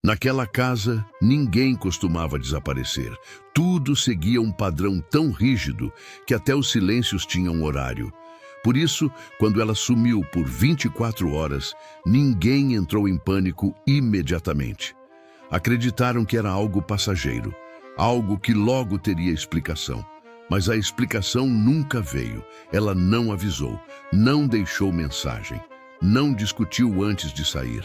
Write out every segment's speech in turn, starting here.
Naquela casa, ninguém costumava desaparecer. Tudo seguia um padrão tão rígido que até os silêncios tinham horário. Por isso, quando ela sumiu por 24 horas, ninguém entrou em pânico imediatamente. Acreditaram que era algo passageiro, algo que logo teria explicação. Mas a explicação nunca veio. Ela não avisou, não deixou mensagem, não discutiu antes de sair.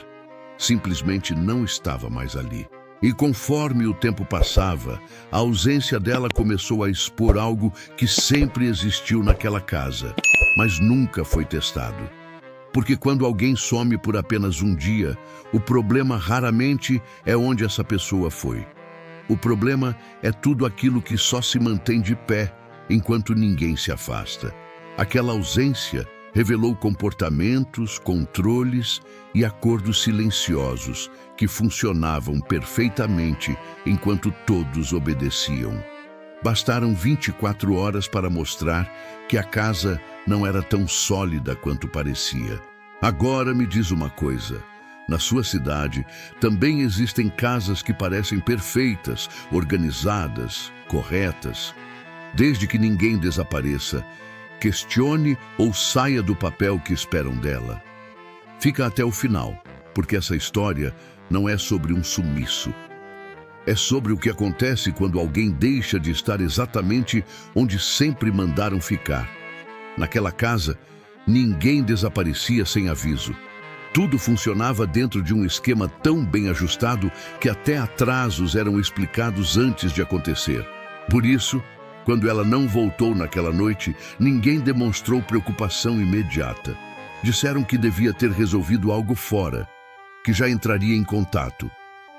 Simplesmente não estava mais ali. E conforme o tempo passava, a ausência dela começou a expor algo que sempre existiu naquela casa, mas nunca foi testado. Porque quando alguém some por apenas um dia, o problema raramente é onde essa pessoa foi. O problema é tudo aquilo que só se mantém de pé enquanto ninguém se afasta. Aquela ausência revelou comportamentos, controles e acordos silenciosos que funcionavam perfeitamente enquanto todos obedeciam. Bastaram 24 horas para mostrar que a casa não era tão sólida quanto parecia. Agora me diz uma coisa. Na sua cidade, também existem casas que parecem perfeitas, organizadas, corretas. Desde que ninguém desapareça, questione ou saia do papel que esperam dela. Fica até o final, porque essa história não é sobre um sumiço. É sobre o que acontece quando alguém deixa de estar exatamente onde sempre mandaram ficar. Naquela casa, ninguém desaparecia sem aviso. Tudo funcionava dentro de um esquema tão bem ajustado que até atrasos eram explicados antes de acontecer. Por isso, quando ela não voltou naquela noite, ninguém demonstrou preocupação imediata. Disseram que devia ter resolvido algo fora, que já entraria em contato,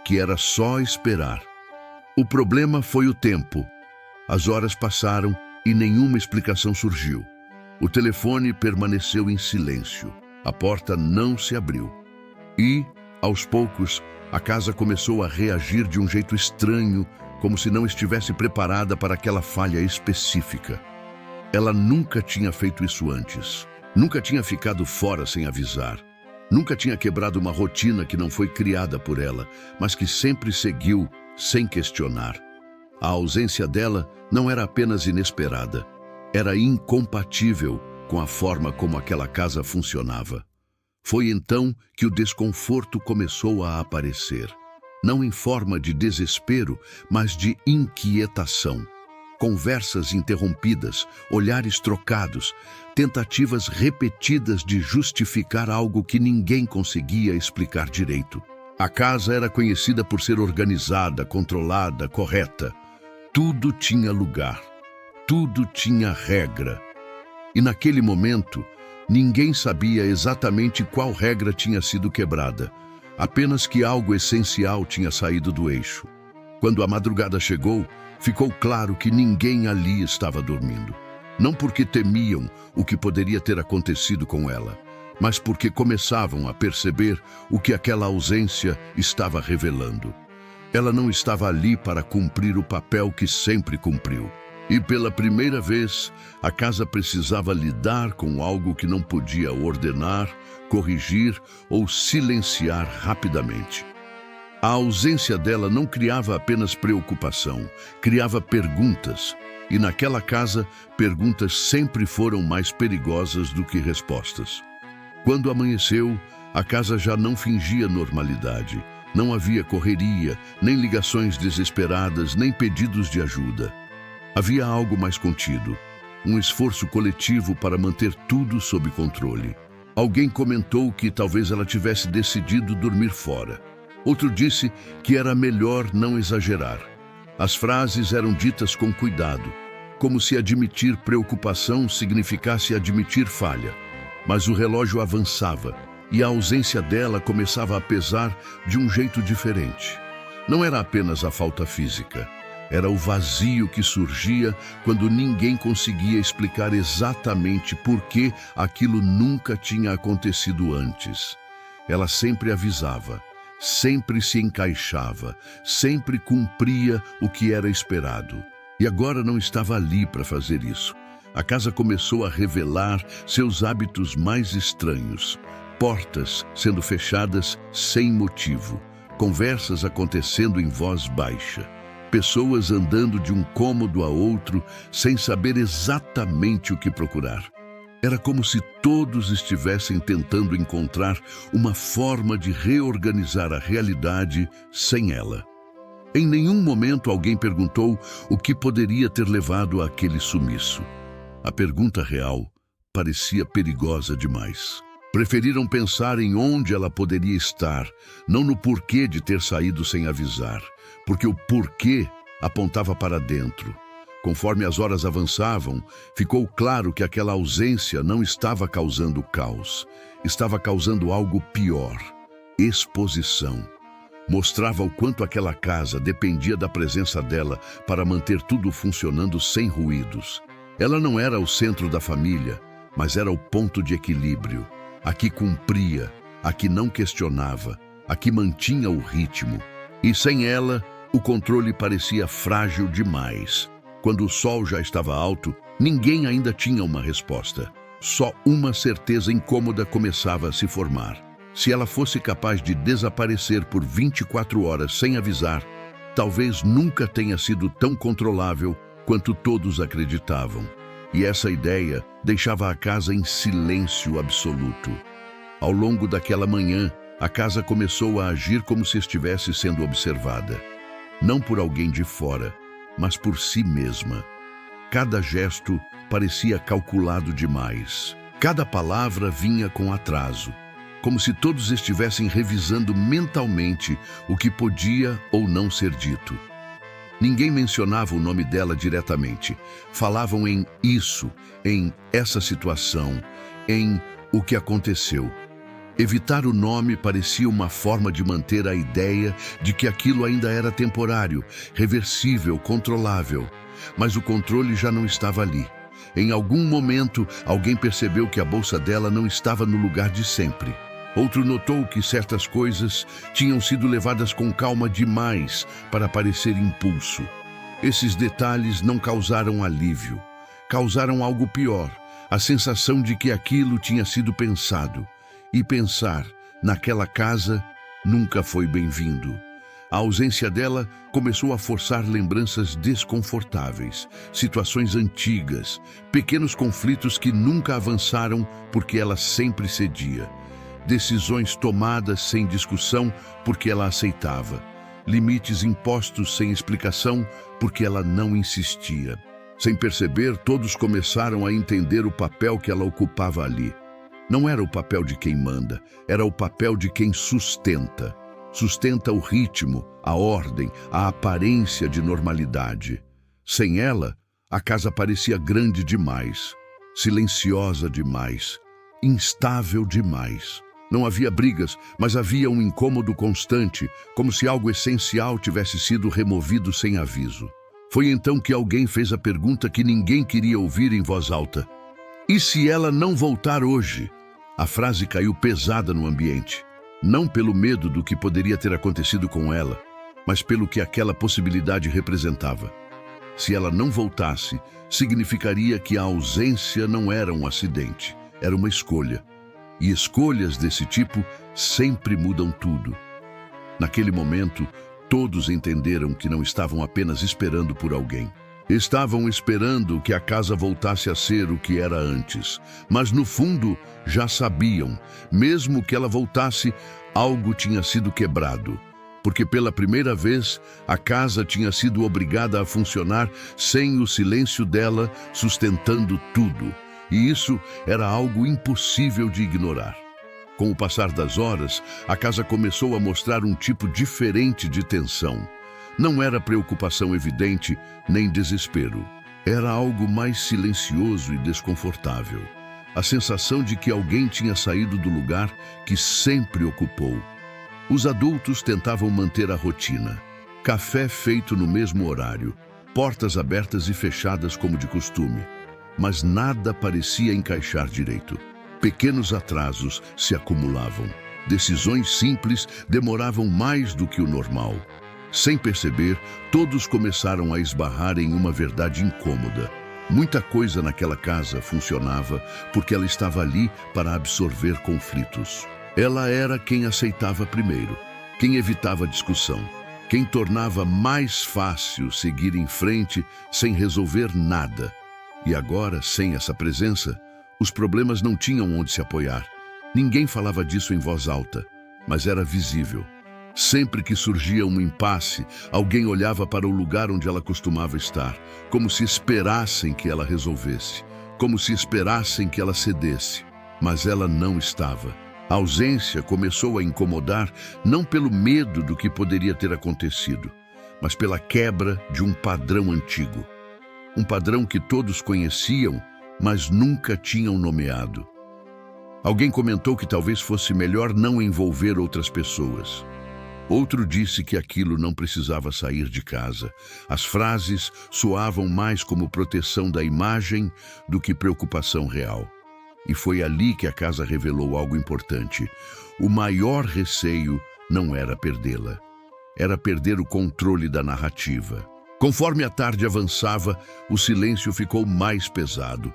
que era só esperar. O problema foi o tempo. As horas passaram e nenhuma explicação surgiu. O telefone permaneceu em silêncio. A porta não se abriu. E, aos poucos, a casa começou a reagir de um jeito estranho, como se não estivesse preparada para aquela falha específica. Ela nunca tinha feito isso antes. Nunca tinha ficado fora sem avisar. Nunca tinha quebrado uma rotina que não foi criada por ela, mas que sempre seguiu sem questionar. A ausência dela não era apenas inesperada, era incompatível com a forma como aquela casa funcionava. Foi então que o desconforto começou a aparecer. Não em forma de desespero, mas de inquietação. Conversas interrompidas, olhares trocados, tentativas repetidas de justificar algo que ninguém conseguia explicar direito. A casa era conhecida por ser organizada, controlada, correta. Tudo tinha lugar, tudo tinha regra. E naquele momento, ninguém sabia exatamente qual regra tinha sido quebrada. Apenas que algo essencial tinha saído do eixo. Quando a madrugada chegou, ficou claro que ninguém ali estava dormindo. Não porque temiam o que poderia ter acontecido com ela, mas porque começavam a perceber o que aquela ausência estava revelando. Ela não estava ali para cumprir o papel que sempre cumpriu. E pela primeira vez, a casa precisava lidar com algo que não podia ordenar, corrigir ou silenciar rapidamente. A ausência dela não criava apenas preocupação, criava perguntas. E naquela casa, perguntas sempre foram mais perigosas do que respostas. Quando amanheceu, a casa já não fingia normalidade. Não havia correria, nem ligações desesperadas, nem pedidos de ajuda. Havia algo mais contido, um esforço coletivo para manter tudo sob controle. Alguém comentou que talvez ela tivesse decidido dormir fora. Outro disse que era melhor não exagerar. As frases eram ditas com cuidado, como se admitir preocupação significasse admitir falha. Mas o relógio avançava e a ausência dela começava a pesar de um jeito diferente. Não era apenas a falta física. Era o vazio que surgia quando ninguém conseguia explicar exatamente por que aquilo nunca tinha acontecido antes. Ela sempre avisava, sempre se encaixava, sempre cumpria o que era esperado. E agora não estava ali para fazer isso. A casa começou a revelar seus hábitos mais estranhos. Portas sendo fechadas sem motivo. conversas acontecendo em voz baixa, pessoas andando de um cômodo a outro sem saber exatamente o que procurar. Era como se todos estivessem tentando encontrar uma forma de reorganizar a realidade sem ela. Em nenhum momento alguém perguntou o que poderia ter levado àquele sumiço. A pergunta real parecia perigosa demais. Preferiram pensar em onde ela poderia estar, não no porquê de ter saído sem avisar, porque o porquê apontava para dentro. Conforme as horas avançavam, ficou claro que aquela ausência não estava causando caos, estava causando algo pior: exposição. Mostrava o quanto aquela casa dependia da presença dela para manter tudo funcionando sem ruídos. Ela não era o centro da família, mas era o ponto de equilíbrio. A que cumpria, a que não questionava, a que mantinha o ritmo. E sem ela, o controle parecia frágil demais. Quando o sol já estava alto, ninguém ainda tinha uma resposta. Só uma certeza incômoda começava a se formar. Se ela fosse capaz de desaparecer por 24 horas sem avisar, talvez nunca tenha sido tão controlável quanto todos acreditavam. E essa ideia deixava a casa em silêncio absoluto. Ao longo daquela manhã, a casa começou a agir como se estivesse sendo observada. Não por alguém de fora, mas por si mesma. Cada gesto parecia calculado demais. Cada palavra vinha com atraso, como se todos estivessem revisando mentalmente o que podia ou não ser dito. Ninguém mencionava o nome dela diretamente. Falavam em isso, em essa situação, em o que aconteceu. Evitar o nome parecia uma forma de manter a ideia de que aquilo ainda era temporário, reversível, controlável. Mas o controle já não estava ali. Em algum momento, alguém percebeu que a bolsa dela não estava no lugar de sempre. Outro notou que certas coisas tinham sido levadas com calma demais para parecer impulso. Esses detalhes não causaram alívio. Causaram algo pior, a sensação de que aquilo tinha sido pensado. E pensar naquela casa nunca foi bem-vindo. A ausência dela começou a forçar lembranças desconfortáveis, situações antigas, pequenos conflitos que nunca avançaram porque ela sempre cedia. Decisões tomadas sem discussão porque ela aceitava. Limites impostos sem explicação porque ela não insistia. Sem perceber, todos começaram a entender o papel que ela ocupava ali. Não era o papel de quem manda, era o papel de quem sustenta. Sustenta o ritmo, a ordem, a aparência de normalidade. Sem ela, a casa parecia grande demais, silenciosa demais, instável demais. Não havia brigas, mas havia um incômodo constante, como se algo essencial tivesse sido removido sem aviso. Foi então que alguém fez a pergunta que ninguém queria ouvir em voz alta. E se ela não voltar hoje? A frase caiu pesada no ambiente. Não pelo medo do que poderia ter acontecido com ela, mas pelo que aquela possibilidade representava. Se ela não voltasse, significaria que a ausência não era um acidente, era uma escolha. E escolhas desse tipo sempre mudam tudo. Naquele momento, todos entenderam que não estavam apenas esperando por alguém. Estavam esperando que a casa voltasse a ser o que era antes. Mas no fundo, já sabiam, mesmo que ela voltasse, algo tinha sido quebrado. Porque pela primeira vez, a casa tinha sido obrigada a funcionar sem o silêncio dela sustentando tudo. E isso era algo impossível de ignorar. Com o passar das horas, a casa começou a mostrar um tipo diferente de tensão. Não era preocupação evidente, nem desespero. Era algo mais silencioso e desconfortável. A sensação de que alguém tinha saído do lugar que sempre ocupou. Os adultos tentavam manter a rotina. Café feito no mesmo horário, portas abertas e fechadas como de costume. Mas nada parecia encaixar direito. Pequenos atrasos se acumulavam. Decisões simples demoravam mais do que o normal. Sem perceber, todos começaram a esbarrar em uma verdade incômoda. Muita coisa naquela casa funcionava porque ela estava ali para absorver conflitos. Ela era quem aceitava primeiro. quem evitava a discussão, quem tornava mais fácil seguir em frente sem resolver nada. E agora, sem essa presença, os problemas não tinham onde se apoiar. Ninguém falava disso em voz alta, mas era visível. Sempre que surgia um impasse, alguém olhava para o lugar onde ela costumava estar, como se esperassem que ela resolvesse, como se esperassem que ela cedesse. Mas ela não estava. A ausência começou a incomodar não pelo medo do que poderia ter acontecido, mas pela quebra de um padrão antigo. Um padrão que todos conheciam, mas nunca tinham nomeado. Alguém comentou que talvez fosse melhor não envolver outras pessoas. Outro disse que aquilo não precisava sair de casa. As frases soavam mais como proteção da imagem do que preocupação real. E foi ali que a casa revelou algo importante. O maior receio não era perdê-la. Era perder o controle da narrativa. Conforme a tarde avançava, o silêncio ficou mais pesado.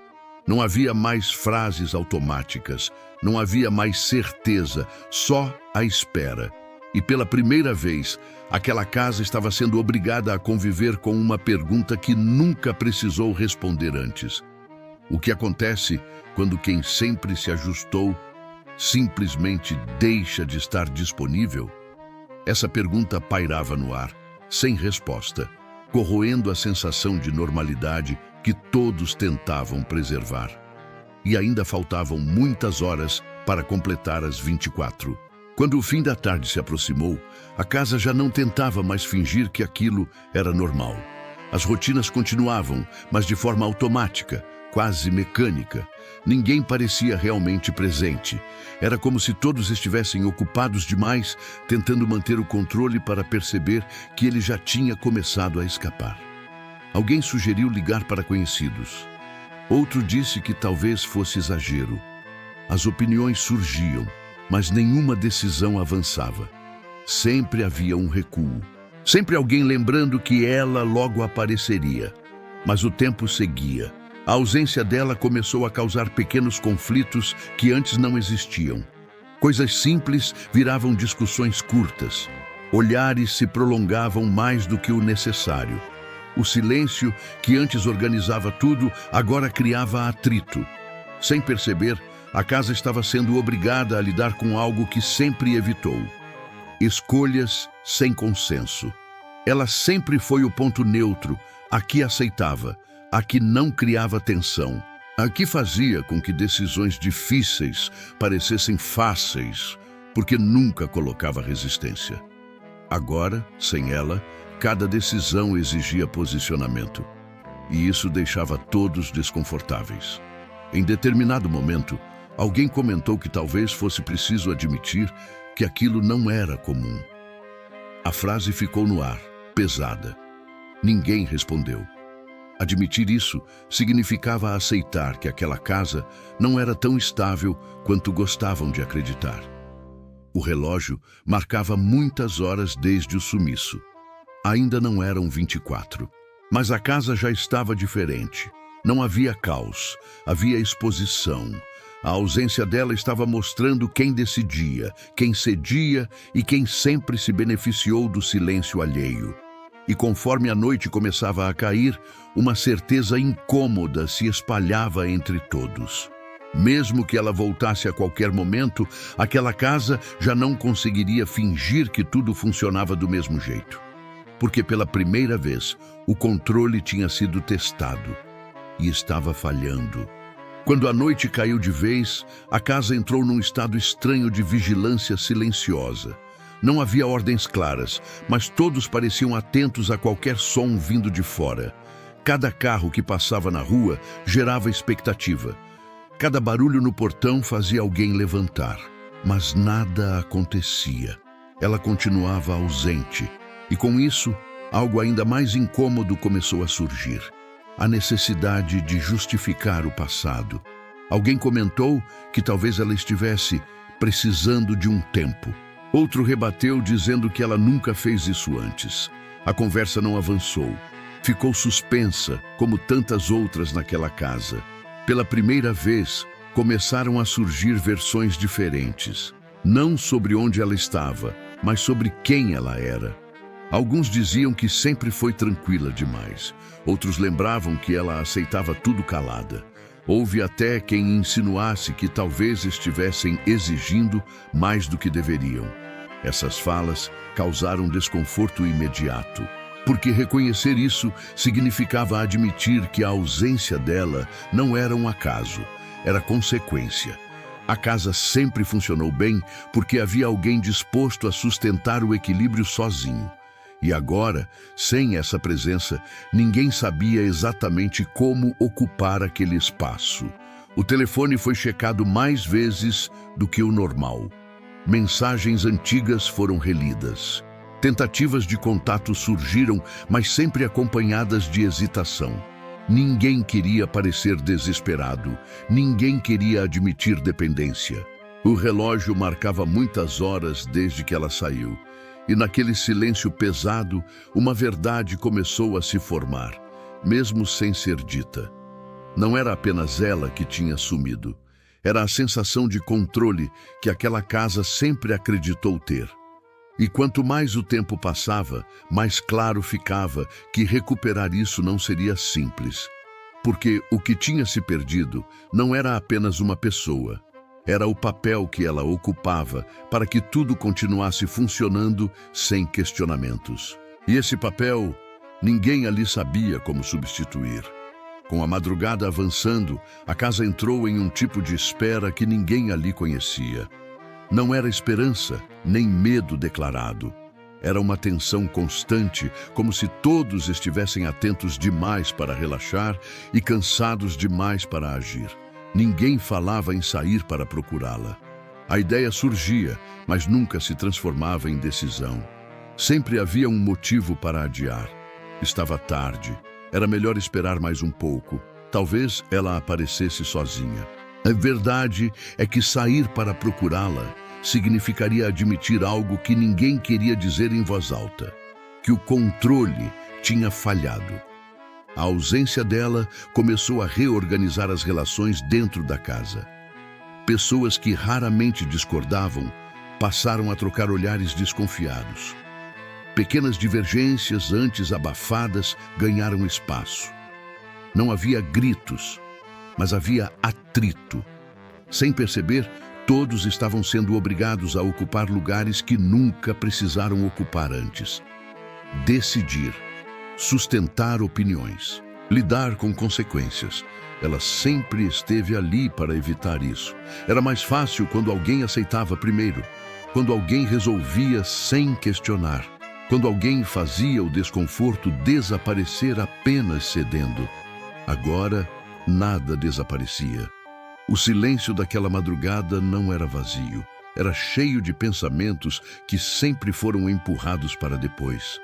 Não havia mais frases automáticas, não havia mais certeza, só a espera. E pela primeira vez, aquela casa estava sendo obrigada a conviver com uma pergunta que nunca precisou responder antes. O que acontece quando quem sempre se ajustou simplesmente deixa de estar disponível? Essa pergunta pairava no ar, sem resposta, corroendo a sensação de normalidade que todos tentavam preservar. E ainda faltavam muitas horas para completar as 24. Quando o fim da tarde se aproximou, a casa já não tentava mais fingir que aquilo era normal. As rotinas continuavam, mas de forma automática, quase mecânica. Ninguém parecia realmente presente. Era como se todos estivessem ocupados demais, tentando manter o controle para perceber que ele já tinha começado a escapar. Alguém sugeriu ligar para conhecidos. Outro disse que talvez fosse exagero. As opiniões surgiam, mas nenhuma decisão avançava. Sempre havia um recuo. Sempre alguém lembrando que ela logo apareceria. Mas o tempo seguia. A ausência dela começou a causar pequenos conflitos que antes não existiam. Coisas simples viravam discussões curtas. Olhares se prolongavam mais do que o necessário. O silêncio, que antes organizava tudo, agora criava atrito. Sem perceber, a casa estava sendo obrigada a lidar com algo que sempre evitou. Escolhas sem consenso. Ela sempre foi o ponto neutro, a que aceitava, a que não criava tensão, a que fazia com que decisões difíceis parecessem fáceis, porque nunca colocava resistência. Agora, sem ela, cada decisão exigia posicionamento, e isso deixava todos desconfortáveis. Em determinado momento, alguém comentou que talvez fosse preciso admitir que aquilo não era comum. A frase ficou no ar, pesada. Ninguém respondeu. Admitir isso significava aceitar que aquela casa não era tão estável quanto gostavam de acreditar. O relógio marcava muitas horas desde o sumiço. Ainda não eram 24, mas a casa já estava diferente. Não havia caos, havia exposição. A ausência dela estava mostrando quem decidia, quem cedia e quem sempre se beneficiou do silêncio alheio. E conforme a noite começava a cair, uma certeza incômoda se espalhava entre todos. Mesmo que ela voltasse a qualquer momento, aquela casa já não conseguiria fingir que tudo funcionava do mesmo jeito. Porque pela primeira vez, o controle tinha sido testado e estava falhando. Quando a noite caiu de vez, a casa entrou num estado estranho de vigilância silenciosa. Não havia ordens claras, mas todos pareciam atentos a qualquer som vindo de fora. Cada carro que passava na rua gerava expectativa. Cada barulho no portão fazia alguém levantar. Mas nada acontecia. Ela continuava ausente. E com isso, algo ainda mais incômodo começou a surgir. A necessidade de justificar o passado. Alguém comentou que talvez ela estivesse precisando de um tempo. Outro rebateu dizendo que ela nunca fez isso antes. A conversa não avançou. Ficou suspensa, como tantas outras naquela casa. Pela primeira vez, começaram a surgir versões diferentes. Não sobre onde ela estava, mas sobre quem ela era. Alguns diziam que sempre foi tranquila demais. Outros lembravam que ela aceitava tudo calada. Houve até quem insinuasse que talvez estivessem exigindo mais do que deveriam. Essas falas causaram desconforto imediato, porque reconhecer isso significava admitir que a ausência dela não era um acaso, era consequência. A casa sempre funcionou bem porque havia alguém disposto a sustentar o equilíbrio sozinho. E agora, sem essa presença, ninguém sabia exatamente como ocupar aquele espaço. O telefone foi checado mais vezes do que o normal. Mensagens antigas foram relidas. Tentativas de contato surgiram, mas sempre acompanhadas de hesitação. Ninguém queria parecer desesperado. Ninguém queria admitir dependência. O relógio marcava muitas horas desde que ela saiu. E naquele silêncio pesado, uma verdade começou a se formar, mesmo sem ser dita. Não era apenas ela que tinha sumido. Era a sensação de controle que aquela casa sempre acreditou ter. E quanto mais o tempo passava, mais claro ficava que recuperar isso não seria simples. Porque o que tinha se perdido não era apenas uma pessoa. Era o papel que ela ocupava para que tudo continuasse funcionando sem questionamentos. E esse papel, ninguém ali sabia como substituir. Com a madrugada avançando, a casa entrou em um tipo de espera que ninguém ali conhecia. Não era esperança, nem medo declarado. Era uma tensão constante, como se todos estivessem atentos demais para relaxar e cansados demais para agir. Ninguém falava em sair para procurá-la. A ideia surgia, mas nunca se transformava em decisão. Sempre havia um motivo para adiar. Estava tarde. Era melhor esperar mais um pouco. Talvez ela aparecesse sozinha. A verdade é que sair para procurá-la significaria admitir algo que ninguém queria dizer em voz alta: que o controle tinha falhado. A ausência dela começou a reorganizar as relações dentro da casa. Pessoas que raramente discordavam passaram a trocar olhares desconfiados. Pequenas divergências antes abafadas ganharam espaço. Não havia gritos, mas havia atrito. Sem perceber, todos estavam sendo obrigados a ocupar lugares que nunca precisaram ocupar antes. Decidir, sustentar opiniões, lidar com consequências. Ela sempre esteve ali para evitar isso. Era mais fácil quando alguém aceitava primeiro, quando alguém resolvia sem questionar, quando alguém fazia o desconforto desaparecer apenas cedendo. Agora, nada desaparecia. O silêncio daquela madrugada não era vazio. Era cheio de pensamentos que sempre foram empurrados para depois.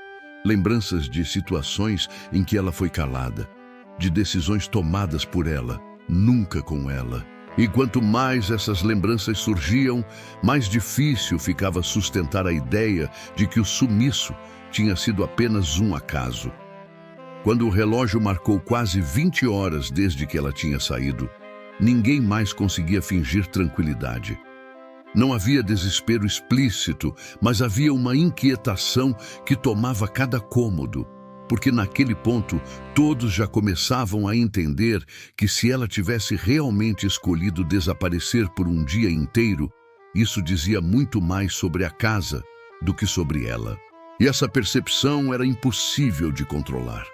Lembranças de situações em que ela foi calada, de decisões tomadas por ela, nunca com ela. E quanto mais essas lembranças surgiam, mais difícil ficava sustentar a ideia de que o sumiço tinha sido apenas um acaso. Quando o relógio marcou quase 20 horas desde que ela tinha saído, ninguém mais conseguia fingir tranquilidade. Não havia desespero explícito, mas havia uma inquietação que tomava cada cômodo, porque naquele ponto todos já começavam a entender que se ela tivesse realmente escolhido desaparecer por um dia inteiro, isso dizia muito mais sobre a casa do que sobre ela. E essa percepção era impossível de controlar.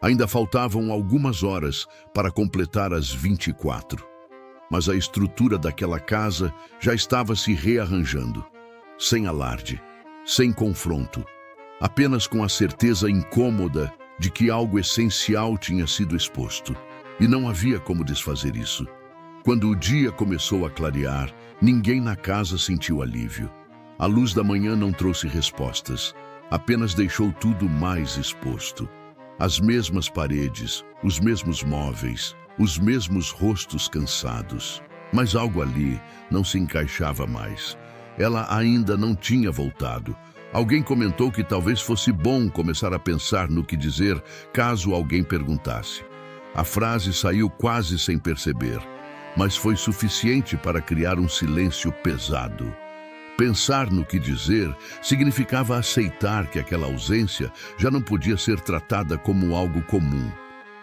Ainda faltavam algumas horas para completar as 24. Mas a estrutura daquela casa já estava se rearranjando, sem alarde, sem confronto, apenas com a certeza incômoda de que algo essencial tinha sido exposto. E não havia como desfazer isso. Quando o dia começou a clarear, ninguém na casa sentiu alívio. A luz da manhã não trouxe respostas, apenas deixou tudo mais exposto. As mesmas paredes, os mesmos móveis, os mesmos rostos cansados. Mas algo ali não se encaixava mais. Ela ainda não tinha voltado. Alguém comentou que talvez fosse bom começar a pensar no que dizer caso alguém perguntasse. A frase saiu quase sem perceber, mas foi suficiente para criar um silêncio pesado. Pensar no que dizer significava aceitar que aquela ausência já não podia ser tratada como algo comum.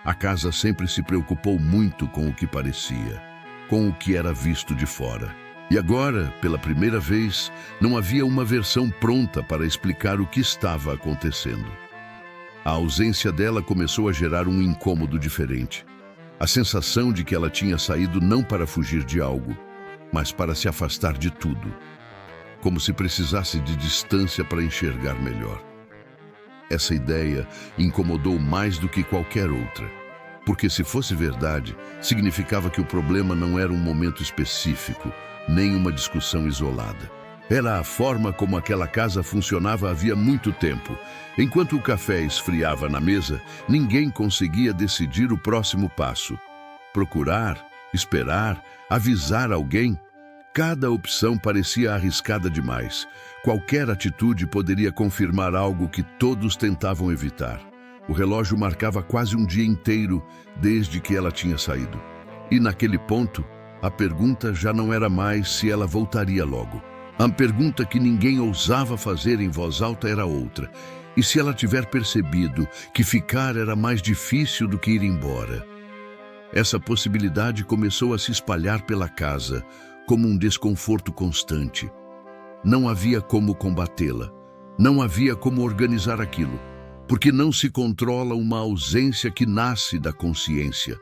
A casa sempre se preocupou muito com o que parecia, com o que era visto de fora. E agora, pela primeira vez, não havia uma versão pronta para explicar o que estava acontecendo. A ausência dela começou a gerar um incômodo diferente. A sensação de que ela tinha saído não para fugir de algo, mas para se afastar de tudo. Como se precisasse de distância para enxergar melhor. Essa ideia incomodou mais do que qualquer outra, porque se fosse verdade, significava que o problema não era um momento específico, nem uma discussão isolada. Era a forma como aquela casa funcionava havia muito tempo. Enquanto o café esfriava na mesa, ninguém conseguia decidir o próximo passo. Procurar, esperar, avisar alguém. Cada opção parecia arriscada demais. Qualquer atitude poderia confirmar algo que todos tentavam evitar. O relógio marcava quase um dia inteiro desde que ela tinha saído. E naquele ponto, a pergunta já não era mais se ela voltaria logo. A pergunta que ninguém ousava fazer em voz alta era outra. E se ela tiver percebido que ficar era mais difícil do que ir embora? Essa possibilidade começou a se espalhar pela casa, como um desconforto constante. Não havia como combatê-la. Não havia como organizar aquilo, porque não se controla uma ausência que nasce da consciência.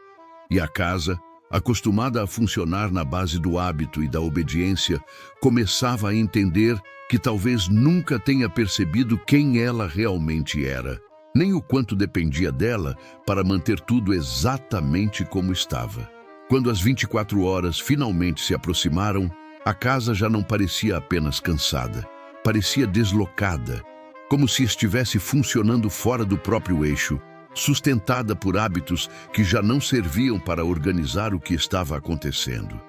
E a casa, acostumada a funcionar na base do hábito e da obediência, começava a entender que talvez nunca tenha percebido quem ela realmente era, nem o quanto dependia dela para manter tudo exatamente como estava. Quando as 24 horas finalmente se aproximaram, a casa já não parecia apenas cansada, parecia deslocada, como se estivesse funcionando fora do próprio eixo, sustentada por hábitos que já não serviam para organizar o que estava acontecendo.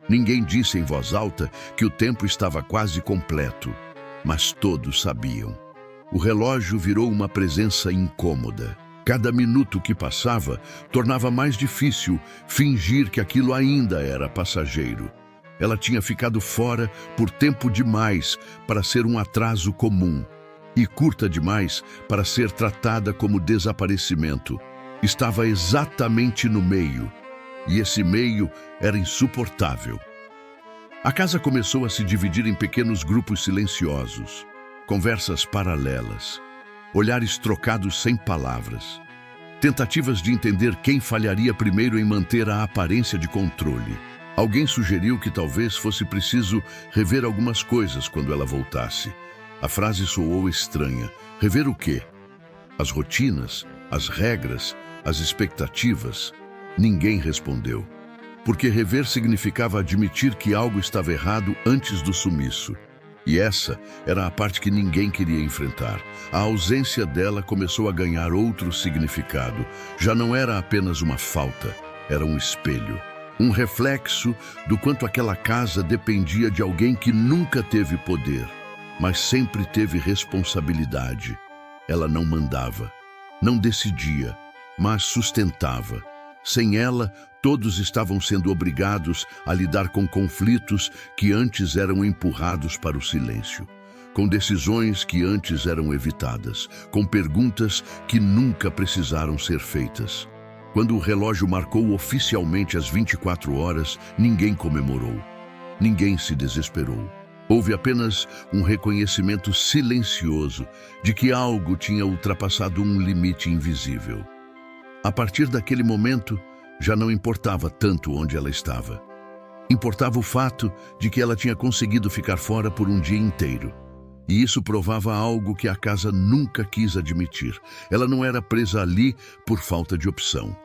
Ninguém disse em voz alta que o tempo estava quase completo, mas todos sabiam. O relógio virou uma presença incômoda. Cada minuto que passava tornava mais difícil fingir que aquilo ainda era passageiro. Ela tinha ficado fora por tempo demais para ser um atraso comum e curta demais para ser tratada como desaparecimento. Estava exatamente no meio, e esse meio era insuportável. A casa começou a se dividir em pequenos grupos silenciosos, conversas paralelas, olhares trocados sem palavras, tentativas de entender quem falharia primeiro em manter a aparência de controle. Alguém sugeriu que talvez fosse preciso rever algumas coisas quando ela voltasse. A frase soou estranha. Rever o quê? As rotinas, as regras, as expectativas? Ninguém respondeu. Porque rever significava admitir que algo estava errado antes do sumiço. E essa era a parte que ninguém queria enfrentar. A ausência dela começou a ganhar outro significado. Já não era apenas uma falta, era um espelho. Um reflexo do quanto aquela casa dependia de alguém que nunca teve poder, mas sempre teve responsabilidade. Ela não mandava, não decidia, mas sustentava. Sem ela, todos estavam sendo obrigados a lidar com conflitos que antes eram empurrados para o silêncio, com decisões que antes eram evitadas, com perguntas que nunca precisaram ser feitas. Quando o relógio marcou oficialmente as 24 horas, ninguém comemorou, ninguém se desesperou. Houve apenas um reconhecimento silencioso de que algo tinha ultrapassado um limite invisível. A partir daquele momento, já não importava tanto onde ela estava. Importava o fato de que ela tinha conseguido ficar fora por um dia inteiro. E isso provava algo que a casa nunca quis admitir. Ela não era presa ali por falta de opção.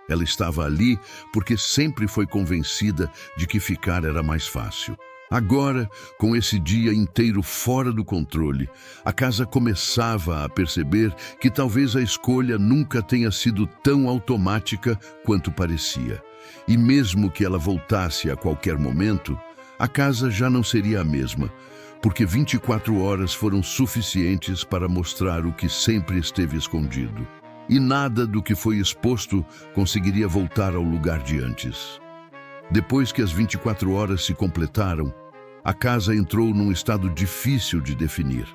Ela estava ali porque sempre foi convencida de que ficar era mais fácil. Agora, com esse dia inteiro fora do controle, a casa começava a perceber que talvez a escolha nunca tenha sido tão automática quanto parecia. E mesmo que ela voltasse a qualquer momento, a casa já não seria a mesma, porque 24 horas foram suficientes para mostrar o que sempre esteve escondido. E nada do que foi exposto conseguiria voltar ao lugar de antes. Depois que as 24 horas se completaram, A casa entrou num estado difícil de definir.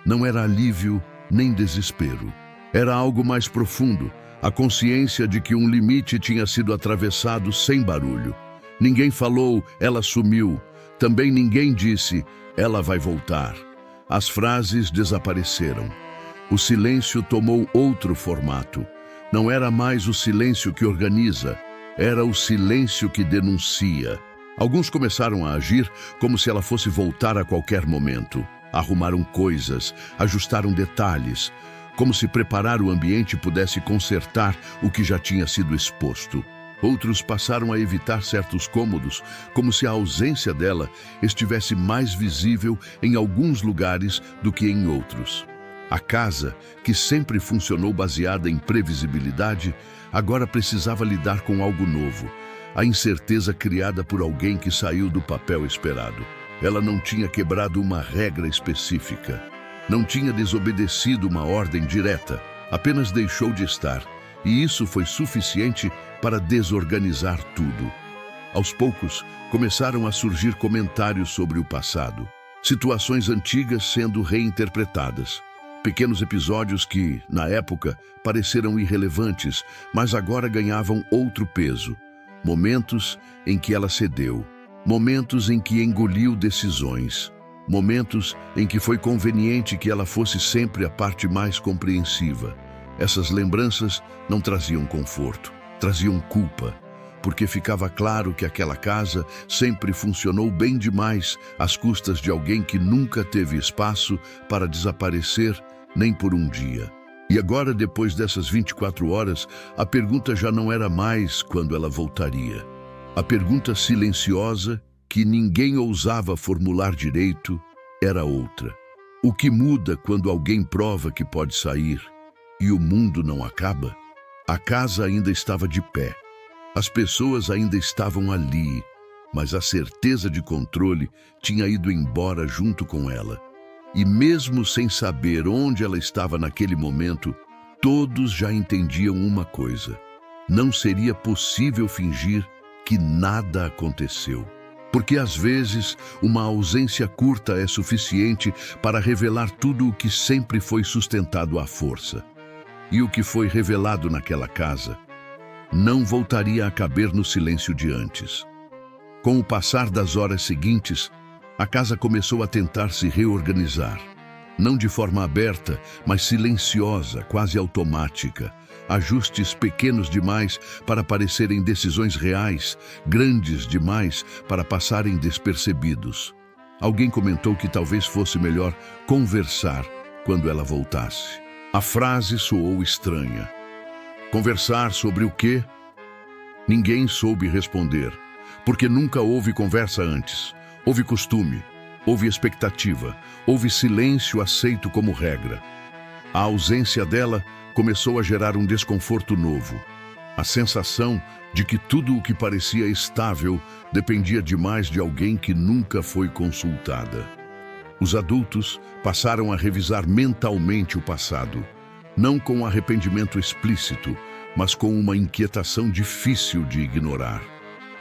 Não era alívio nem desespero. Era algo mais profundo, a consciência de que um limite tinha sido atravessado sem barulho. Ninguém falou, ela sumiu. Também ninguém disse, ela vai voltar. As frases desapareceram. O silêncio tomou outro formato. Não era mais o silêncio que organiza, era o silêncio que denuncia. Alguns começaram a agir como se ela fosse voltar a qualquer momento. Arrumaram coisas, ajustaram detalhes, como se preparar o ambiente pudesse consertar o que já tinha sido exposto. Outros passaram a evitar certos cômodos, como se a ausência dela estivesse mais visível em alguns lugares do que em outros. A casa, que sempre funcionou baseada em previsibilidade, agora precisava lidar com algo novo, a incerteza criada por alguém que saiu do papel esperado. Ela não tinha quebrado uma regra específica, não tinha desobedecido uma ordem direta, apenas deixou de estar, e isso foi suficiente para desorganizar tudo. Aos poucos, começaram a surgir comentários sobre o passado, situações antigas sendo reinterpretadas. Pequenos episódios que, na época, pareceram irrelevantes, mas agora ganhavam outro peso. Momentos em que ela cedeu, momentos em que engoliu decisões, momentos em que foi conveniente que ela fosse sempre a parte mais compreensiva. Essas lembranças não traziam conforto, traziam culpa, porque ficava claro que aquela casa sempre funcionou bem demais às custas de alguém que nunca teve espaço para desaparecer nem por um dia. E agora, depois dessas 24 horas, a pergunta já não era mais quando ela voltaria. A pergunta silenciosa, que ninguém ousava formular direito, era outra. O que muda quando alguém prova que pode sair e o mundo não acaba? A casa ainda estava de pé. As pessoas ainda estavam ali, mas a certeza de controle tinha ido embora junto com ela. E mesmo sem saber onde ela estava naquele momento, todos já entendiam uma coisa: não seria possível fingir que nada aconteceu. Porque às vezes uma ausência curta é suficiente para revelar tudo o que sempre foi sustentado à força. E o que foi revelado naquela casa não voltaria a caber no silêncio de antes. Com o passar das horas seguintes, a casa começou a tentar se reorganizar. Não de forma aberta, mas silenciosa, quase automática. Ajustes pequenos demais para parecerem decisões reais, grandes demais para passarem despercebidos. Alguém comentou que talvez fosse melhor conversar quando ela voltasse. A frase soou estranha. Conversar sobre o quê? Ninguém soube responder, porque nunca houve conversa antes. Houve costume, houve expectativa, houve silêncio aceito como regra. A ausência dela começou a gerar um desconforto novo. A sensação de que tudo o que parecia estável dependia demais de alguém que nunca foi consultada. Os adultos passaram a revisar mentalmente o passado, não com arrependimento explícito, mas com uma inquietação difícil de ignorar.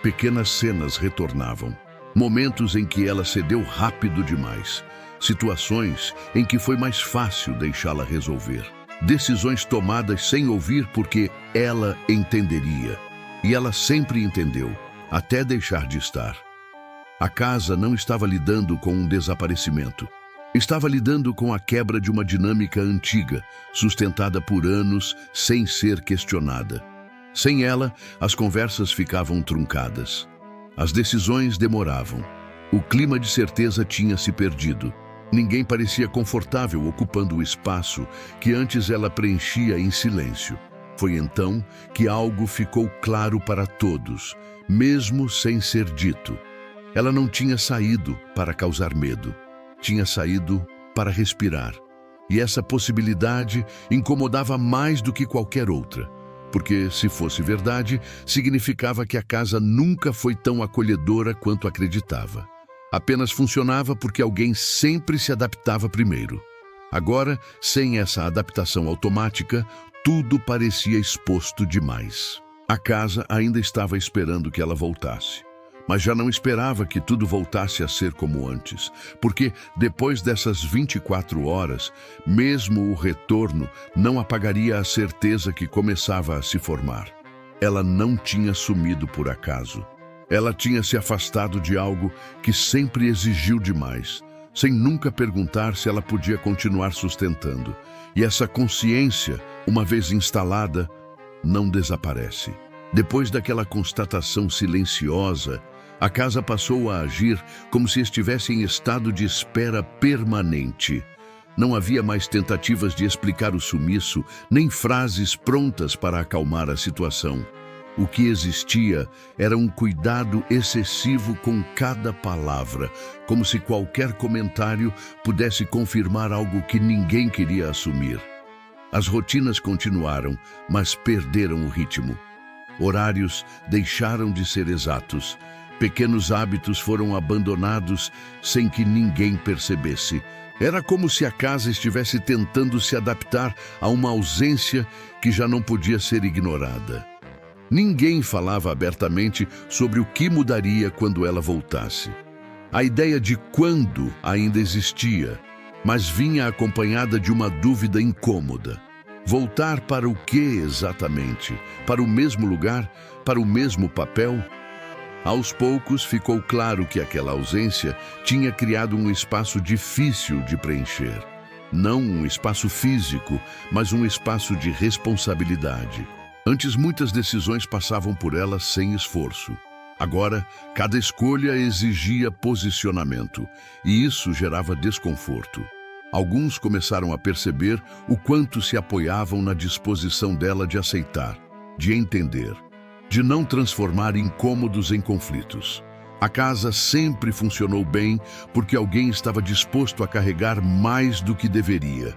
Pequenas cenas retornavam. Momentos em que ela cedeu rápido demais. Situações em que foi mais fácil deixá-la resolver. Decisões tomadas sem ouvir porque ela entenderia. E ela sempre entendeu, até deixar de estar. A casa não estava lidando com um desaparecimento. Estava lidando com a quebra de uma dinâmica antiga, sustentada por anos sem ser questionada. Sem ela, as conversas ficavam truncadas. As decisões demoravam. O clima de certeza tinha se perdido. Ninguém parecia confortável ocupando o espaço que antes ela preenchia em silêncio. Foi então que algo ficou claro para todos, mesmo sem ser dito. Ela não tinha saído para causar medo. Tinha saído para respirar. E essa possibilidade incomodava mais do que qualquer outra. Porque, se fosse verdade, significava que a casa nunca foi tão acolhedora quanto acreditava. Apenas funcionava porque alguém sempre se adaptava primeiro. Agora, sem essa adaptação automática, tudo parecia exposto demais. A casa ainda estava esperando que ela voltasse. Mas já não esperava que tudo voltasse a ser como antes, porque depois dessas 24 horas, mesmo o retorno não apagaria a certeza que começava a se formar. Ela não tinha sumido por acaso. Ela tinha se afastado de algo que sempre exigiu demais, sem nunca perguntar se ela podia continuar sustentando. E essa consciência, uma vez instalada, não desaparece. Depois daquela constatação silenciosa, a casa passou a agir como se estivesse em estado de espera permanente. Não havia mais tentativas de explicar o sumiço, nem frases prontas para acalmar a situação. O que existia era um cuidado excessivo com cada palavra, como se qualquer comentário pudesse confirmar algo que ninguém queria assumir. As rotinas continuaram, mas perderam o ritmo. Horários deixaram de ser exatos. Pequenos hábitos foram abandonados sem que ninguém percebesse. Era como se a casa estivesse tentando se adaptar a uma ausência que já não podia ser ignorada. Ninguém falava abertamente sobre o que mudaria quando ela voltasse. A ideia de quando ainda existia, mas vinha acompanhada de uma dúvida incômoda. Voltar para o que exatamente? Para o mesmo lugar? Para o mesmo papel? Aos poucos ficou claro que aquela ausência tinha criado um espaço difícil de preencher. Não um espaço físico, mas um espaço de responsabilidade. Antes, muitas decisões passavam por ela sem esforço. Agora, cada escolha exigia posicionamento, e isso gerava desconforto. Alguns começaram a perceber o quanto se apoiavam na disposição dela de aceitar, de entender, de não transformar incômodos em conflitos. A casa sempre funcionou bem porque alguém estava disposto a carregar mais do que deveria.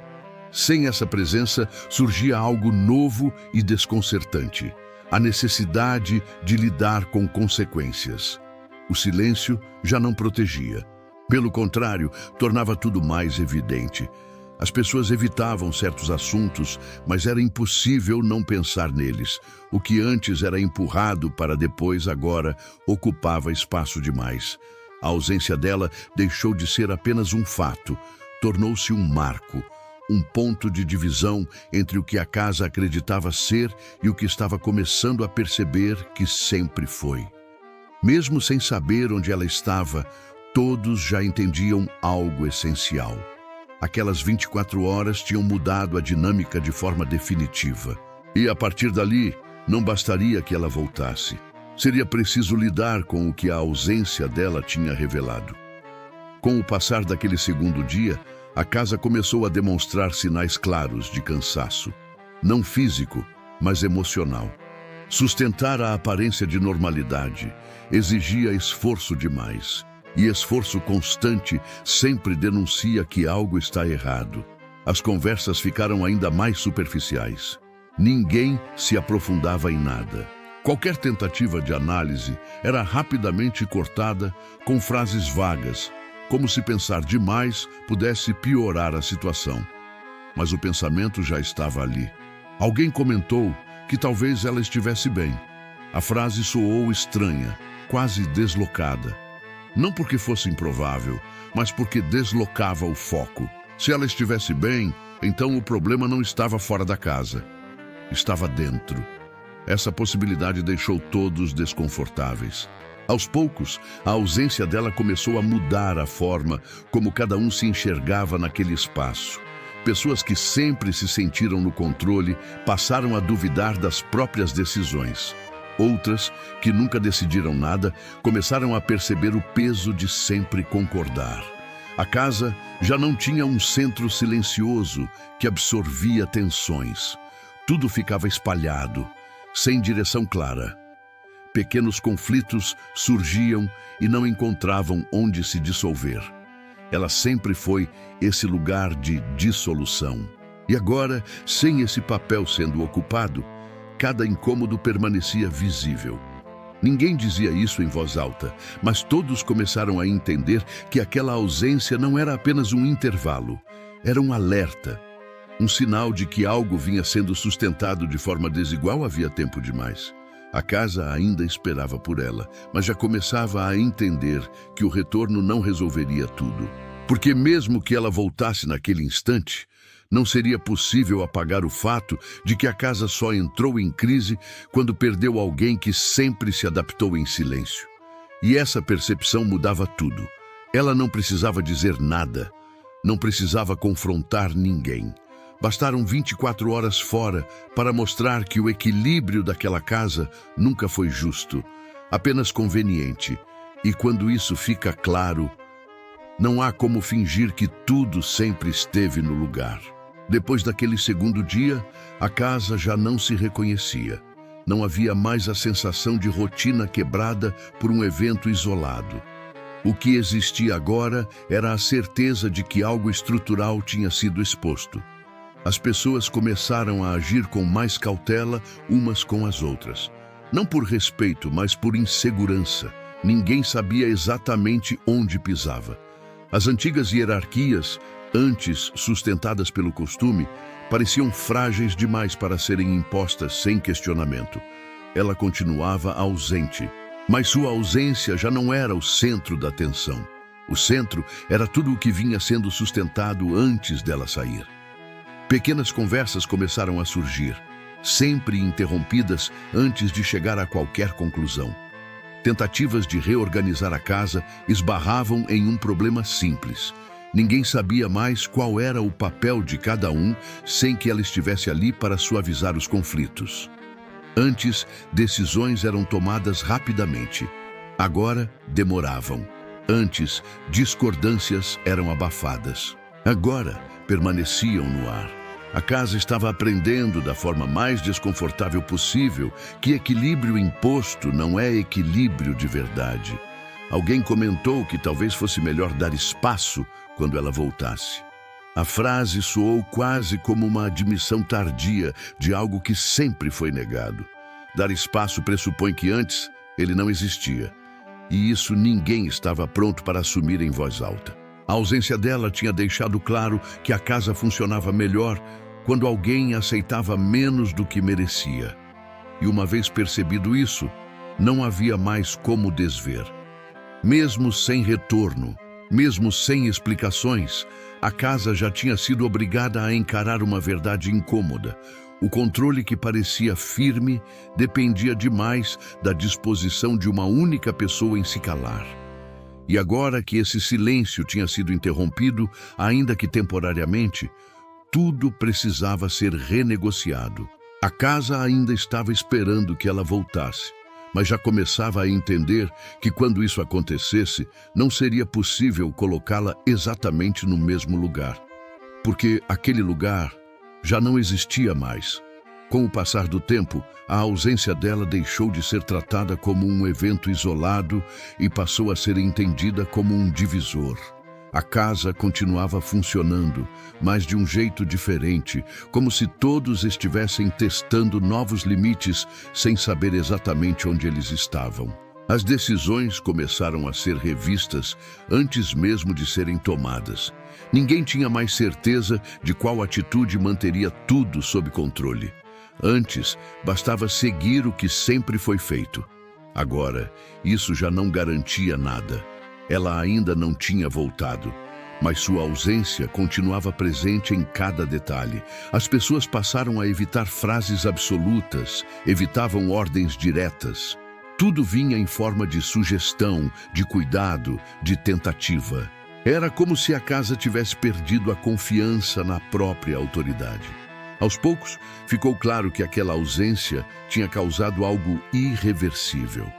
Sem essa presença, surgia algo novo e desconcertante: a necessidade de lidar com consequências. O silêncio já não protegia. Pelo contrário, tornava tudo mais evidente. As pessoas evitavam certos assuntos, mas era impossível não pensar neles. O que antes era empurrado para depois, agora ocupava espaço demais. A ausência dela deixou de ser apenas um fato, tornou-se um marco, um ponto de divisão entre o que a casa acreditava ser e o que estava começando a perceber que sempre foi. Mesmo sem saber onde ela estava, todos já entendiam algo essencial. Aquelas 24 horas tinham mudado a dinâmica de forma definitiva. E a partir dali, não bastaria que ela voltasse. Seria preciso lidar com o que a ausência dela tinha revelado. Com o passar daquele segundo dia, a casa começou a demonstrar sinais claros de cansaço. Não físico, mas emocional. Sustentar a aparência de normalidade exigia esforço demais. E esforço constante sempre denuncia que algo está errado. As conversas ficaram ainda mais superficiais. Ninguém se aprofundava em nada. Qualquer tentativa de análise era rapidamente cortada com frases vagas, como se pensar demais pudesse piorar a situação. Mas o pensamento já estava ali. Alguém comentou que talvez ela estivesse bem. A frase soou estranha, quase deslocada. Não porque fosse improvável, mas porque deslocava o foco. Se ela estivesse bem, então o problema não estava fora da casa. Estava dentro. Essa possibilidade deixou todos desconfortáveis. Aos poucos, a ausência dela começou a mudar a forma como cada um se enxergava naquele espaço. Pessoas que sempre se sentiram no controle passaram a duvidar das próprias decisões. Outras, que nunca decidiram nada, começaram a perceber o peso de sempre concordar. A casa já não tinha um centro silencioso que absorvia tensões. Tudo ficava espalhado, sem direção clara. Pequenos conflitos surgiam e não encontravam onde se dissolver. Ela sempre foi esse lugar de dissolução. E agora, sem esse papel sendo ocupado, cada incômodo permanecia visível. Ninguém dizia isso em voz alta, mas todos começaram a entender que aquela ausência não era apenas um intervalo, era um alerta, um sinal de que algo vinha sendo sustentado de forma desigual havia tempo demais. A casa ainda esperava por ela, mas já começava a entender que o retorno não resolveria tudo. Porque mesmo que ela voltasse naquele instante, não seria possível apagar o fato de que a casa só entrou em crise quando perdeu alguém que sempre se adaptou em silêncio. E essa percepção mudava tudo. Ela não precisava dizer nada, não precisava confrontar ninguém. Bastaram 24 horas fora para mostrar que o equilíbrio daquela casa nunca foi justo, apenas conveniente. E quando isso fica claro, não há como fingir que tudo sempre esteve no lugar. Depois daquele segundo dia, a casa já não se reconhecia. Não havia mais a sensação de rotina quebrada por um evento isolado. O que existia agora era a certeza de que algo estrutural tinha sido exposto. As pessoas começaram a agir com mais cautela umas com as outras. Não por respeito, mas por insegurança. Ninguém sabia exatamente onde pisava. As antigas hierarquias, antes sustentadas pelo costume, pareciam frágeis demais para serem impostas sem questionamento. Ela continuava ausente, mas sua ausência já não era o centro da atenção. O centro era tudo o que vinha sendo sustentado antes dela sair. Pequenas conversas começaram a surgir, sempre interrompidas antes de chegar a qualquer conclusão. Tentativas de reorganizar a casa esbarravam em um problema simples. Ninguém sabia mais qual era o papel de cada um sem que ela estivesse ali para suavizar os conflitos. Antes, decisões eram tomadas rapidamente. Agora, demoravam. Antes, discordâncias eram abafadas. Agora, permaneciam no ar. A casa estava aprendendo da forma mais desconfortável possível que equilíbrio imposto não é equilíbrio de verdade. Alguém comentou que talvez fosse melhor dar espaço quando ela voltasse. A frase soou quase como uma admissão tardia de algo que sempre foi negado. Dar espaço pressupõe que antes ele não existia. E isso ninguém estava pronto para assumir em voz alta. A ausência dela tinha deixado claro que a casa funcionava melhor quando alguém aceitava menos do que merecia. E uma vez percebido isso, não havia mais como desver. Mesmo sem retorno, mesmo sem explicações, a casa já tinha sido obrigada a encarar uma verdade incômoda. O controle que parecia firme dependia demais da disposição de uma única pessoa em se calar. E agora que esse silêncio tinha sido interrompido, ainda que temporariamente, tudo precisava ser renegociado. A casa ainda estava esperando que ela voltasse, mas já começava a entender que quando isso acontecesse, não seria possível colocá-la exatamente no mesmo lugar, porque aquele lugar já não existia mais. Com o passar do tempo, a ausência dela deixou de ser tratada como um evento isolado e passou a ser entendida como um divisor. A casa continuava funcionando, mas de um jeito diferente, como se todos estivessem testando novos limites sem saber exatamente onde eles estavam. As decisões começaram a ser revistas antes mesmo de serem tomadas. Ninguém tinha mais certeza de qual atitude manteria tudo sob controle. Antes, bastava seguir o que sempre foi feito. Agora, isso já não garantia nada. Ela ainda não tinha voltado, mas sua ausência continuava presente em cada detalhe. As pessoas passaram a evitar frases absolutas, evitavam ordens diretas. Tudo vinha em forma de sugestão, de cuidado, de tentativa. Era como se a casa tivesse perdido a confiança na própria autoridade. Aos poucos, ficou claro que aquela ausência tinha causado algo irreversível.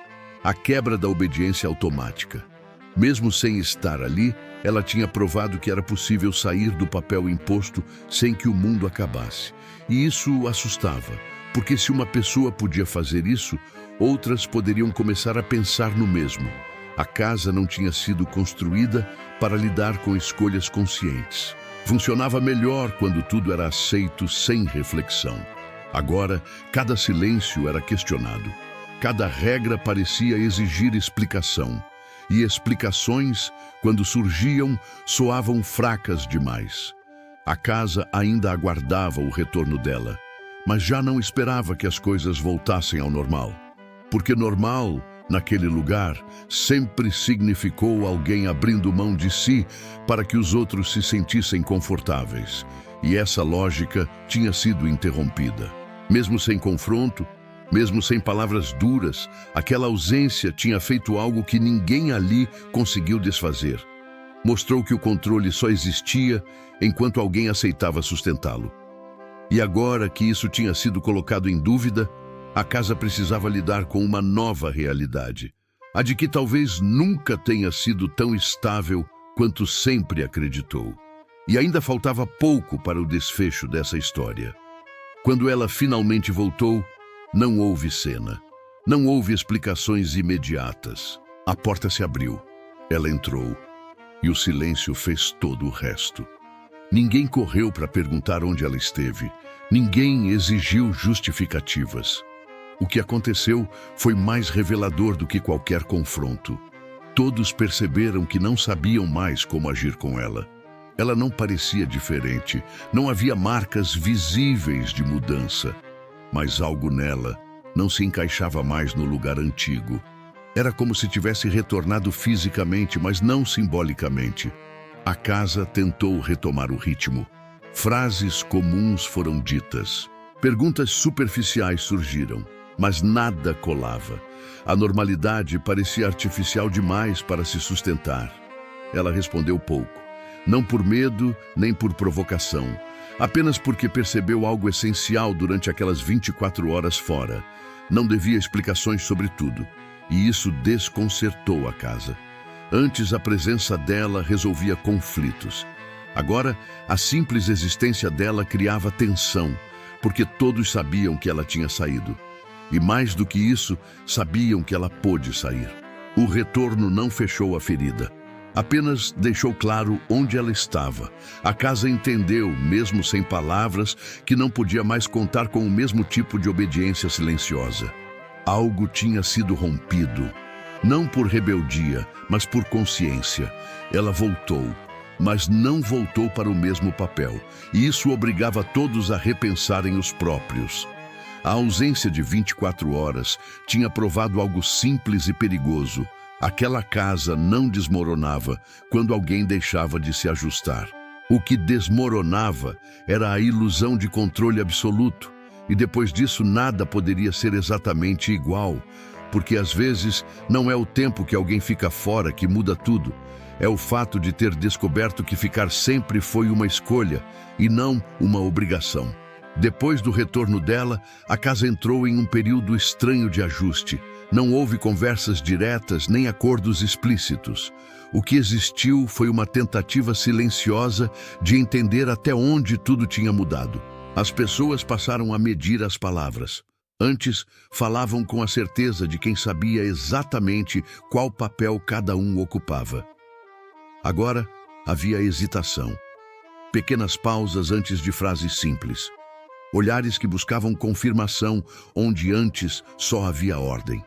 A quebra da obediência automática. Mesmo sem estar ali, ela tinha provado que era possível sair do papel imposto sem que o mundo acabasse. E isso o assustava, porque se uma pessoa podia fazer isso, outras poderiam começar a pensar no mesmo. A casa não tinha sido construída para lidar com escolhas conscientes. Funcionava melhor quando tudo era aceito sem reflexão. Agora, cada silêncio era questionado. Cada regra parecia exigir explicação. E explicações, quando surgiam, soavam fracas demais. A casa ainda aguardava o retorno dela, mas já não esperava que as coisas voltassem ao normal. porque normal, naquele lugar, sempre significou alguém abrindo mão de si para que os outros se sentissem confortáveis. E essa lógica tinha sido interrompida. Mesmo sem confronto, mesmo sem palavras duras, aquela ausência tinha feito algo que ninguém ali conseguiu desfazer. Mostrou que o controle só existia enquanto alguém aceitava sustentá-lo. E agora que isso tinha sido colocado em dúvida, a casa precisava lidar com uma nova realidade. A de que talvez nunca tenha sido tão estável quanto sempre acreditou. E ainda faltava pouco para o desfecho dessa história. Quando ela finalmente voltou, não houve cena. Não houve explicações imediatas. A porta se abriu. Ela entrou. E o silêncio fez todo o resto. Ninguém correu para perguntar onde ela esteve. Ninguém exigiu justificativas. O que aconteceu foi mais revelador do que qualquer confronto. Todos perceberam que não sabiam mais como agir com ela. Ela não parecia diferente, não havia marcas visíveis de mudança. Mas algo nela não se encaixava mais no lugar antigo. Era como se tivesse retornado fisicamente, mas não simbolicamente. A casa tentou retomar o ritmo. Frases comuns foram ditas. Perguntas superficiais surgiram, mas nada colava. A normalidade parecia artificial demais para se sustentar. Ela respondeu pouco. Não por medo, nem por provocação. Apenas porque percebeu algo essencial durante aquelas 24 horas fora. Não devia explicações sobre tudo. E isso desconcertou a casa. Antes, a presença dela resolvia conflitos. Agora, a simples existência dela criava tensão, porque todos sabiam que ela tinha saído. E mais do que isso, sabiam que ela pôde sair. O retorno não fechou a ferida. Apenas deixou claro onde ela estava. A casa entendeu, mesmo sem palavras, que não podia mais contar com o mesmo tipo de obediência silenciosa. Algo tinha sido rompido. Não por rebeldia, mas por consciência. Ela voltou, mas não voltou para o mesmo papel. E isso obrigava todos a repensarem os próprios. A ausência de 24 horas tinha provado algo simples e perigoso. Aquela casa não desmoronava quando alguém deixava de se ajustar. O que desmoronava era a ilusão de controle absoluto. E depois disso nada poderia ser exatamente igual, porque às vezes não é o tempo que alguém fica fora que muda tudo. É o fato de ter descoberto que ficar sempre foi uma escolha e não uma obrigação. Depois do retorno dela, a casa entrou em um período estranho de ajuste. Não houve conversas diretas nem acordos explícitos. O que existiu foi uma tentativa silenciosa de entender até onde tudo tinha mudado. As pessoas passaram a medir as palavras. Antes, falavam com a certeza de quem sabia exatamente qual papel cada um ocupava. Agora, havia hesitação. Pequenas pausas antes de frases simples. Olhares que buscavam confirmação onde antes só havia ordem.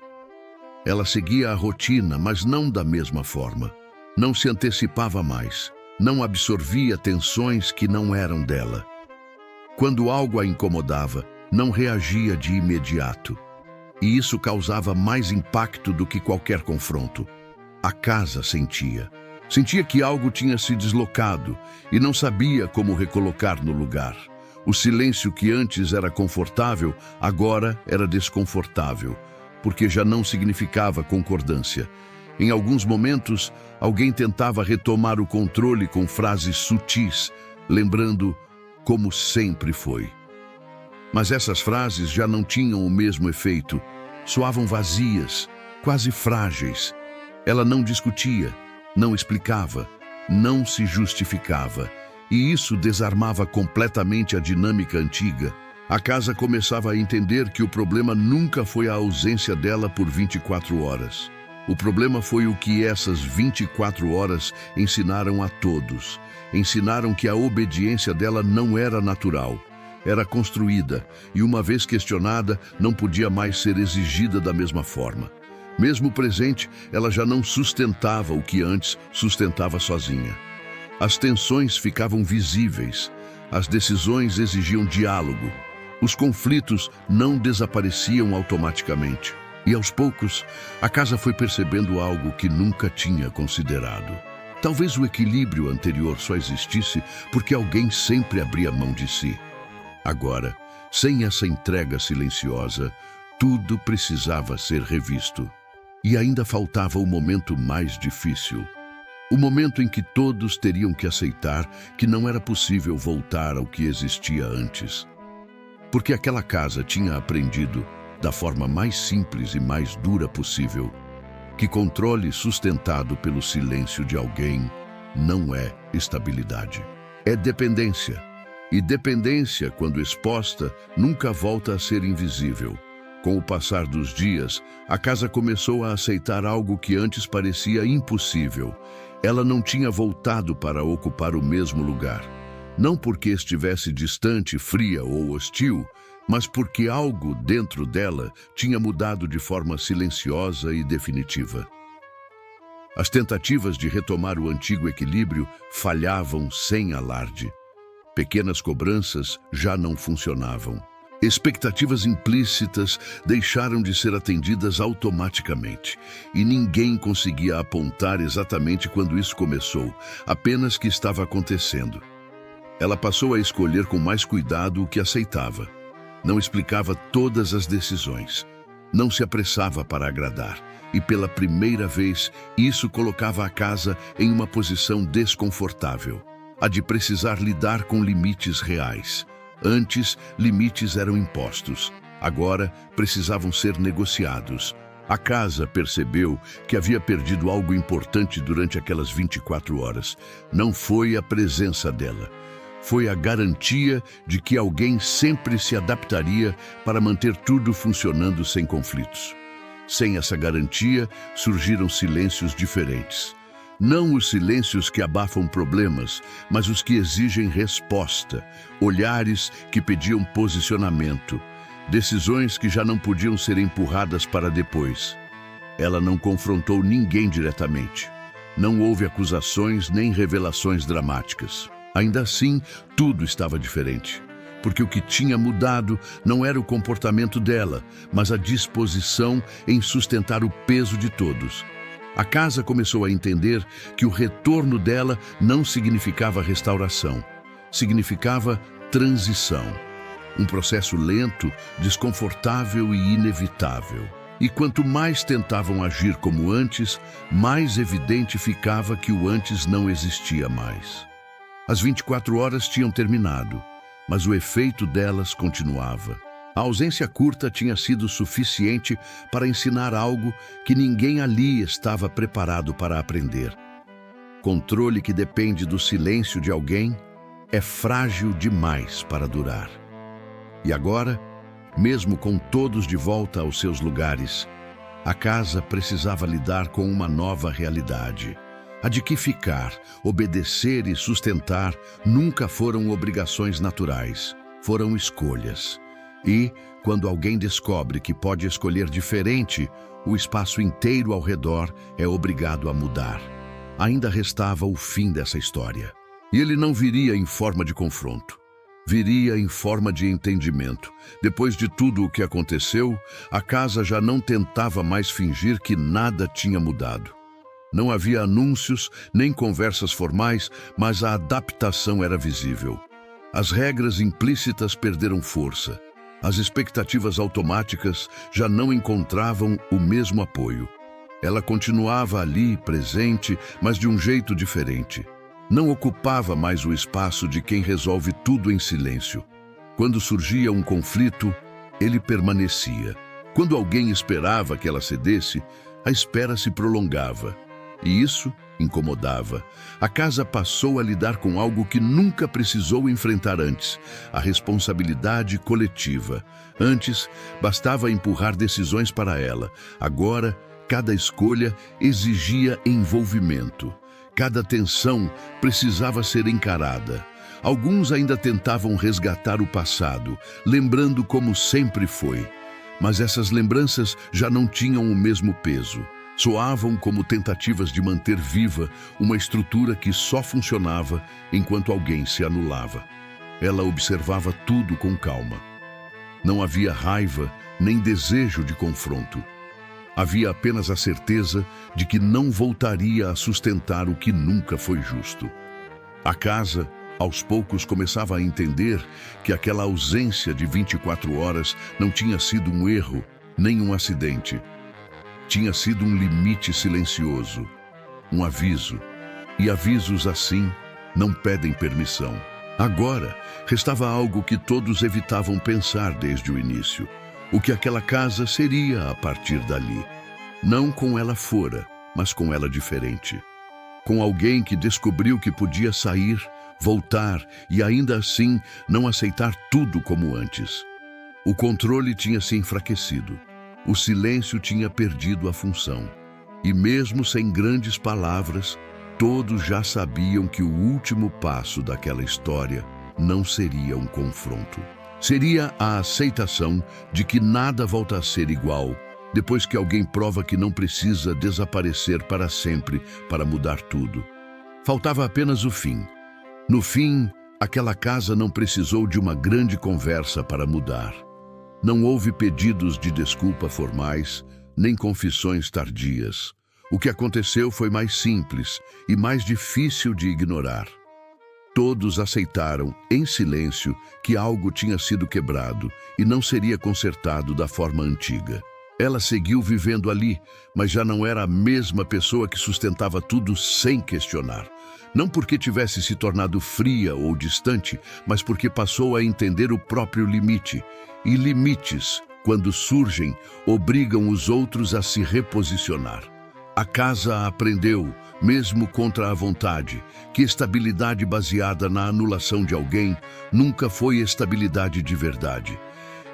Ela seguia a rotina, mas não da mesma forma. Não se antecipava mais. Não absorvia tensões que não eram dela. Quando algo a incomodava, não reagia de imediato. E isso causava mais impacto do que qualquer confronto. A casa sentia. Sentia que algo tinha se deslocado e não sabia como recolocar no lugar. O silêncio que antes era confortável, agora era desconfortável, porque já não significava concordância. Em alguns momentos, alguém tentava retomar o controle com frases sutis, lembrando como sempre foi. Mas essas frases já não tinham o mesmo efeito. Soavam vazias, quase frágeis. Ela não discutia, não explicava, não se justificava. E isso desarmava completamente a dinâmica antiga. A casa começava a entender que o problema nunca foi a ausência dela por 24 horas. O problema foi o que essas 24 horas ensinaram a todos. Ensinaram que a obediência dela não era natural, era construída, e uma vez questionada, não podia mais ser exigida da mesma forma. Mesmo presente, ela já não sustentava o que antes sustentava sozinha. As tensões ficavam visíveis, as decisões exigiam diálogo. Os conflitos não desapareciam automaticamente. E aos poucos, a casa foi percebendo algo que nunca tinha considerado. Talvez o equilíbrio anterior só existisse porque alguém sempre abria mão de si. Agora, sem essa entrega silenciosa, tudo precisava ser revisto. E ainda faltava o momento mais difícil. O momento em que todos teriam que aceitar que não era possível voltar ao que existia antes. Porque aquela casa tinha aprendido, da forma mais simples e mais dura possível, que controle sustentado pelo silêncio de alguém não é estabilidade. É dependência. E dependência, quando exposta, nunca volta a ser invisível. Com o passar dos dias, a casa começou a aceitar algo que antes parecia impossível. Ela não tinha voltado para ocupar o mesmo lugar. Não porque estivesse distante, fria ou hostil, mas porque algo dentro dela tinha mudado de forma silenciosa e definitiva. As tentativas de retomar o antigo equilíbrio falhavam sem alarde. Pequenas cobranças já não funcionavam. Expectativas implícitas deixaram de ser atendidas automaticamente. E ninguém conseguia apontar exatamente quando isso começou, apenas que estava acontecendo. Ela passou a escolher com mais cuidado o que aceitava. Não explicava todas as decisões. Não se apressava para agradar. E pela primeira vez, isso colocava a casa em uma posição desconfortável. A de precisar lidar com limites reais. Antes, limites eram impostos. Agora, precisavam ser negociados. A casa percebeu que havia perdido algo importante durante aquelas 24 horas. Não foi a presença dela. Foi a garantia de que alguém sempre se adaptaria para manter tudo funcionando sem conflitos. Sem essa garantia, surgiram silêncios diferentes. Não os silêncios que abafam problemas, mas os que exigem resposta, olhares que pediam posicionamento, decisões que já não podiam ser empurradas para depois. Ela não confrontou ninguém diretamente. Não houve acusações nem revelações dramáticas. Ainda assim, tudo estava diferente. Porque o que tinha mudado não era o comportamento dela, mas a disposição em sustentar o peso de todos. A casa começou a entender que o retorno dela não significava restauração, significava transição. Um processo lento, desconfortável e inevitável. E quanto mais tentavam agir como antes, mais evidente ficava que o antes não existia mais. As 24 horas tinham terminado, mas o efeito delas continuava. A ausência curta tinha sido suficiente para ensinar algo que ninguém ali estava preparado para aprender. Controle que depende do silêncio de alguém é frágil demais para durar. E agora, mesmo com todos de volta aos seus lugares, a casa precisava lidar com uma nova realidade. A de que ficar, obedecer e sustentar nunca foram obrigações naturais, foram escolhas. E, quando alguém descobre que pode escolher diferente, o espaço inteiro ao redor é obrigado a mudar. Ainda restava o fim dessa história. E ele não viria em forma de confronto. Viria em forma de entendimento. Depois de tudo o que aconteceu, a casa já não tentava mais fingir que nada tinha mudado. Não havia anúncios, nem conversas formais, mas a adaptação era visível. As regras implícitas perderam força. As expectativas automáticas já não encontravam o mesmo apoio. Ela continuava ali, presente, mas de um jeito diferente. Não ocupava mais o espaço de quem resolve tudo em silêncio. Quando surgia um conflito, ele permanecia. Quando alguém esperava que ela cedesse, a espera se prolongava. E isso incomodava. A casa passou a lidar com algo que nunca precisou enfrentar antes, a responsabilidade coletiva. Antes, bastava empurrar decisões para ela. Agora, cada escolha exigia envolvimento. Cada tensão precisava ser encarada. Alguns ainda tentavam resgatar o passado, lembrando como sempre foi. Mas essas lembranças já não tinham o mesmo peso. Soavam como tentativas de manter viva uma estrutura que só funcionava enquanto alguém se anulava. Ela observava tudo com calma. Não havia raiva nem desejo de confronto. Havia apenas a certeza de que não voltaria a sustentar o que nunca foi justo. A casa, aos poucos, começava a entender que aquela ausência de 24 horas não tinha sido um erro, nem um acidente. Tinha sido um limite silencioso, um aviso. E avisos assim não pedem permissão. Agora, restava algo que todos evitavam pensar desde o início. O que aquela casa seria a partir dali. Não com ela fora, mas com ela diferente. Com alguém que descobriu que podia sair, voltar e ainda assim não aceitar tudo como antes. O controle tinha se enfraquecido. O silêncio tinha perdido a função. E mesmo sem grandes palavras, todos já sabiam que o último passo daquela história não seria um confronto. Seria a aceitação de que nada volta a ser igual, depois que alguém prova que não precisa desaparecer para sempre para mudar tudo. Faltava apenas o fim. No fim, aquela casa não precisou de uma grande conversa para mudar. Não houve pedidos de desculpa formais, nem confissões tardias. O que aconteceu foi mais simples e mais difícil de ignorar. Todos aceitaram, em silêncio, que algo tinha sido quebrado e não seria consertado da forma antiga. Ela seguiu vivendo ali, mas já não era a mesma pessoa que sustentava tudo sem questionar. Não porque tivesse se tornado fria ou distante, mas porque passou a entender o próprio limite. E limites, quando surgem, obrigam os outros a se reposicionar. A casa aprendeu, mesmo contra a vontade, que estabilidade baseada na anulação de alguém nunca foi estabilidade de verdade.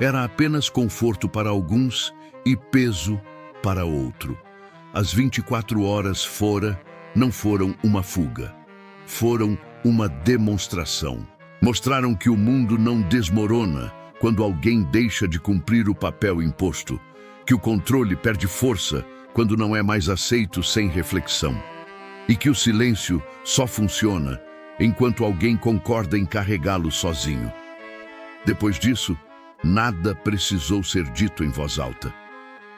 Era apenas conforto para alguns e peso para outro. As 24 horas não foram uma fuga. Foram uma demonstração. Mostraram que o mundo não desmorona quando alguém deixa de cumprir o papel imposto, que o controle perde força quando não é mais aceito sem reflexão, e que o silêncio só funciona enquanto alguém concorda em carregá-lo sozinho. Depois disso, nada precisou ser dito em voz alta.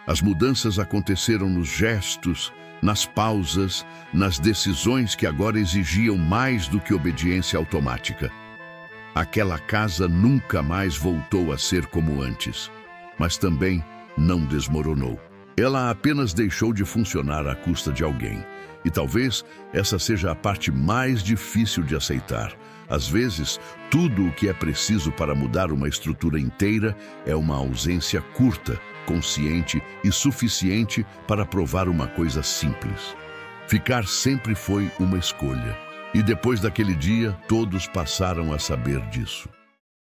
As mudanças aconteceram nos gestos, nas pausas, nas decisões que agora exigiam mais do que obediência automática. Aquela casa nunca mais voltou a ser como antes, mas também não desmoronou. Ela apenas deixou de funcionar à custa de alguém. E talvez essa seja a parte mais difícil de aceitar. Às vezes, tudo o que é preciso para mudar uma estrutura inteira é uma ausência curta, consciente e suficiente para provar uma coisa simples. Ficar sempre foi uma escolha. E depois daquele dia, todos passaram a saber disso.